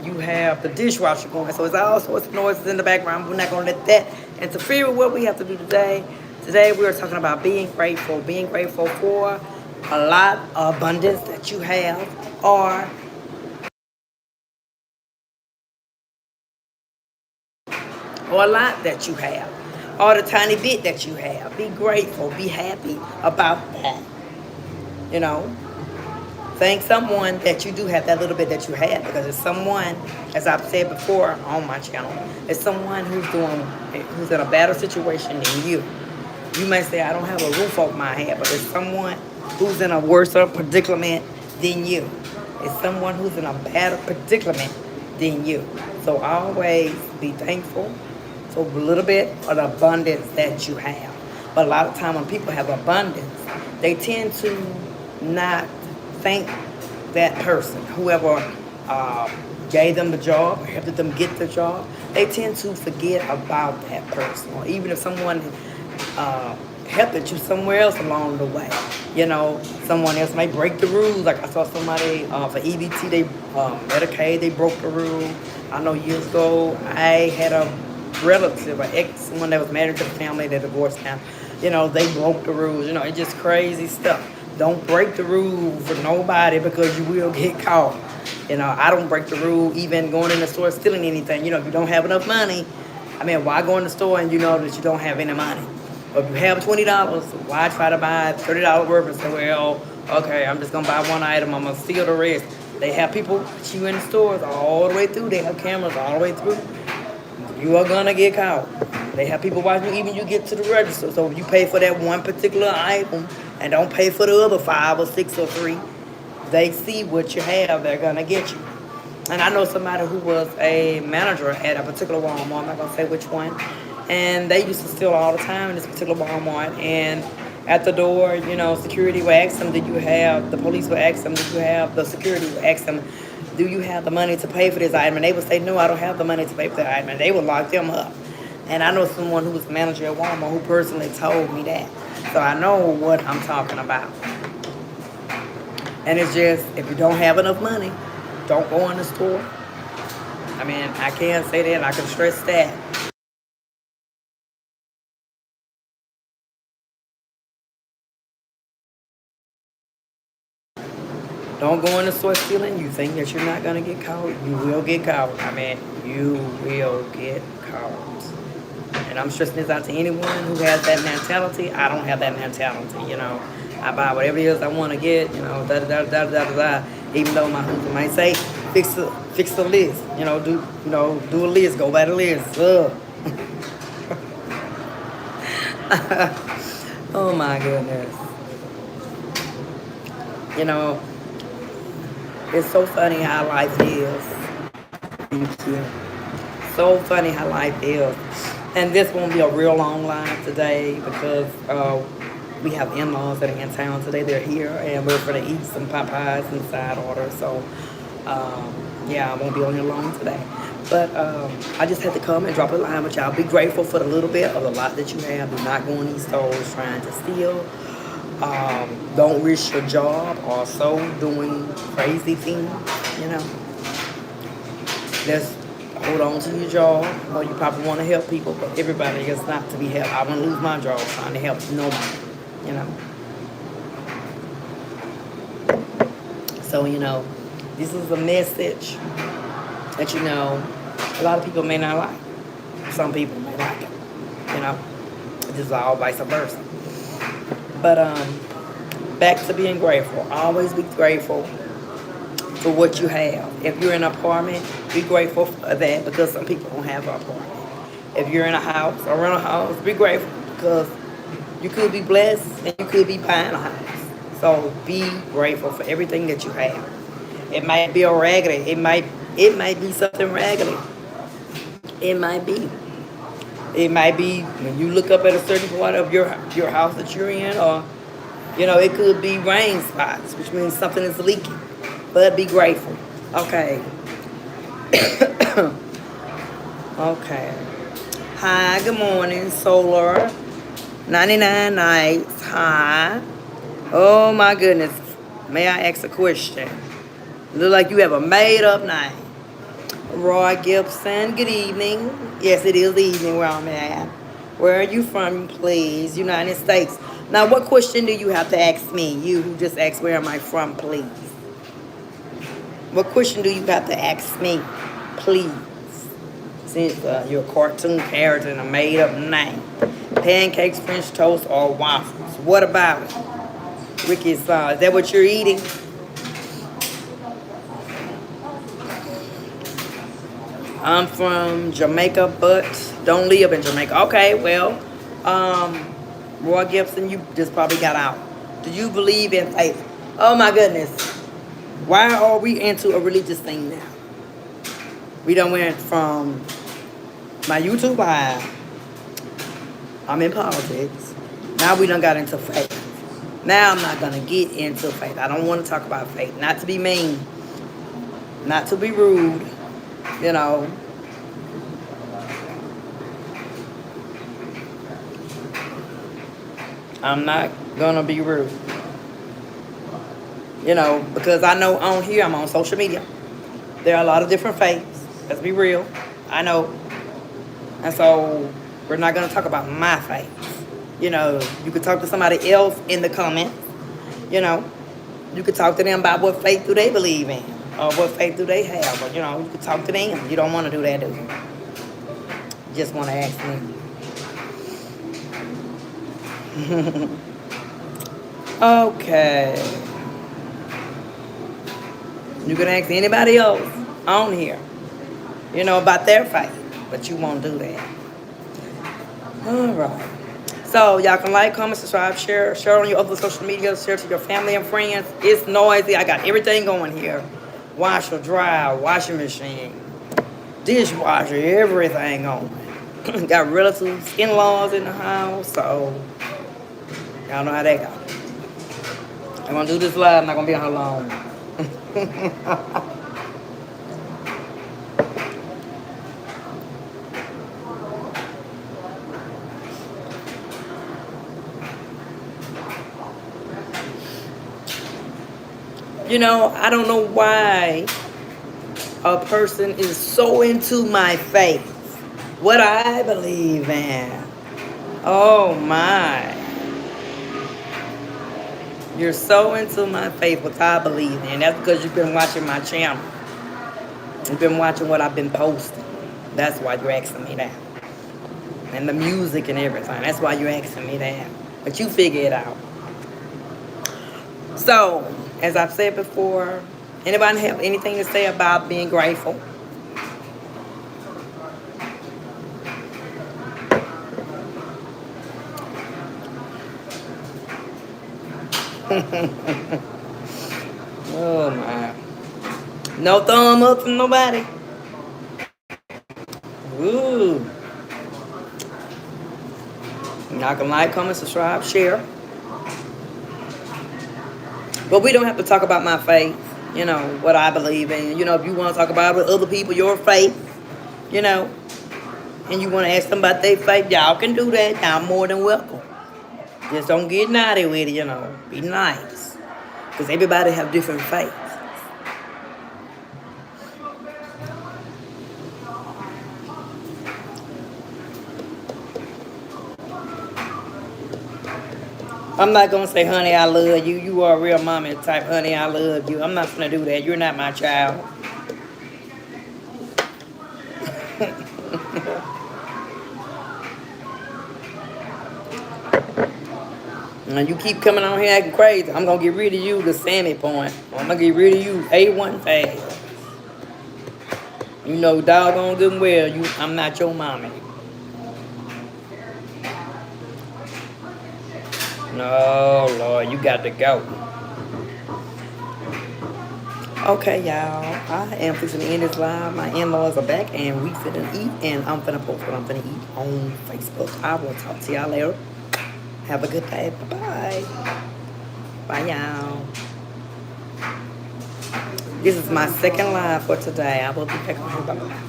You have the dishwasher going, so it's all sorts of noises in the background. We're not going to let that interfere with what we have to do today. Today we are talking about being grateful for a lot of abundance that you have, or a lot that you have, or the tiny bit that you have. Be grateful, be happy about that. You know, thank someone that you do have that little bit that you have, because it's someone, as I've said before on my channel, it's someone who's in a better situation than you. You may say, I don't have a roof over my head, but it's someone who's in a worse predicament than you. It's someone who's in a better predicament than you. So always be thankful for a little bit of the abundance that you have. But a lot of time when people have abundance, they tend to not thank that person, whoever gave them the job, or helped them get the job. They tend to forget about that person, or even if someone helped you somewhere else along the way. You know, someone else may break the rules. Like I saw somebody for EBT, Medicaid, they broke the rule. I know years ago, I had a relative, an ex, someone that was married to the family, they divorced now. You know, they broke the rules. You know, it's just crazy stuff. Don't break the rule for nobody, because you will get caught. You know, I don't break the rule even going in the store stealing anything. You know, if you don't have enough money, I mean, why go in the store and you know that you don't have any money? Or if you have $20, why try to buy $30 worth and say, well, okay, I'm just going to buy one item, I'm going to steal the rest. They have people watch you in the stores all the way through. They have cameras all the way through. You are going to get caught. They have people watching you even you get to the register. So if you pay for that one particular item and don't pay for the other 5 or 6 or 3, they see what you have, they're going to get you. And I know somebody who was a manager at a particular Walmart, I'm not going to say which one, and they used to steal all the time in this particular Walmart. And at the door, you know, security would ask them, the police would ask them, the security would ask them, do you have the money to pay for this item? And they would say, no, I don't have the money to pay for that item. And they would lock them up. And I know someone who was a manager at Walmart who personally told me that. So I know what I'm talking about. And it's just, if you don't have enough money, don't go in the store. I mean, I can't say that, and I can stress that. Don't go in the store stealing. You think that you're not going to get caught, you will get caught. I mean, you will get caught. And I'm stressing this out to anyone who has that mentality. I don't have that mentality, you know. I buy whatever it is I want to get, you know, da. Even though my husband might say, fix the list, do a list, go by the list. Oh my goodness. You know, it's so funny how life is. Thank you. So funny how life is. And this won't be a real long live today, because we have in-laws that are in town today. They're here, and we're going to eat some Popeyes and side order. So, yeah, I won't be on here long today. But I just had to come and drop a line with y'all. Be grateful for the little bit of the lot that you have. Do not go in these stores trying to steal. Don't risk your job also doing crazy things, you know. Just hold on to your job. I know you probably want to help people, but everybody is not to be helped. I wouldn't lose my job trying to help nobody, you know. So, you know, this is a message that, you know, a lot of people may not like. Some people may like it, you know. This is all vice versa. But back to being grateful. Always be grateful for what you have. If you're in an apartment, be grateful for that, because some people don't have an apartment. If you're in a house or rent a house, be grateful, because you could be blessed and you could be buying a house. So be grateful for everything that you have. It might be a raggedy. It might be something raggedy. It might be. It might be when you look up at a certain part of your house that you're in, or, you know, it could be rain spots, which means something is leaking. But be grateful. Okay. Okay. Hi, good morning, Solar. 99 nights. Hi. Oh my goodness. May I ask a question? Look like you have a made up name. Roy Gibson, good evening. Yes, it is the evening where I'm at. Where are you from, please? United States. Now, what question do you have to ask me? You who just asked, where am I from, please? What question do you have to ask me, please? Since you're a cartoon character and a made-up name. Pancakes, French toast, or waffles? What about it? Ricky's, is that what you're eating? I'm from Jamaica, but don't live in Jamaica. Okay, well, Roy Gibson, you just probably got out. Do you believe in faith? Oh my goodness. Why are we into a religious thing now? We done went from my YouTube live. I'm in politics. Now we done got into faith. Now I'm not gonna get into faith. I don't want to talk about faith. Not to be mean. Not to be rude. You know. I'm not gonna be rude. You know, because I know on here, I'm on social media. There are a lot of different faiths. Let's be real. I know. And so we're not gonna talk about my faith. You know, you could talk to somebody else in the comments. You know, you could talk to them about what faith do they believe in, or what faith do they have, or you know, you could talk to them. You don't want to do that, do you? Just want to ask them. Okay. You can ask anybody else on here, you know, about their faith, but you won't do that. All right. So y'all can like, comment, subscribe, share on your other social media, share to your family and friends. It's noisy. I got everything going here. Washer, dryer, washing machine, dishwasher, everything on. Got relatives, in-laws in the house, so y'all know how that go. I'm gonna do this live. I'm not gonna be on here long. You know, I don't know why a person is so into my faith, what I believe in. Oh my. You're so into my faith, what I believe in. That's because you've been watching my channel. You've been watching what I've been posting. That's why you're asking me that. And the music and everything. That's why you're asking me that. But you figure it out. So, as I've said before, anybody have anything to say about being grateful? Oh my. No thumb up from nobody. Ooh. Y'all can like, comment, subscribe, share. But we don't have to talk about my faith, you know, what I believe in. You know, if you want to talk about it with other people, your faith, you know, and you want to ask them about their faith, y'all can do that. Y'all more than welcome. Just don't get naughty with it, you know. Be nice. Because everybody have different faiths. I'm not going to say, honey, I love you. You are a real mommy type, honey, I love you. I'm not going to do that. You're not my child. And you keep coming on here acting crazy, I'm going to get rid of you, the Sammy point. I'm going to get rid of you, A1 fast. You know, doggone good and well, I'm not your mommy. No, Lord, you got to go. Okay, y'all. I am fixing to end this live. My in-laws are back, and we finna eat, and I'm finna post what I'm finna eat on Facebook. I will talk to y'all later. Have a good day. Bye-bye. Bye, y'all. This is my second live for today. I will be back on here. Bye-bye.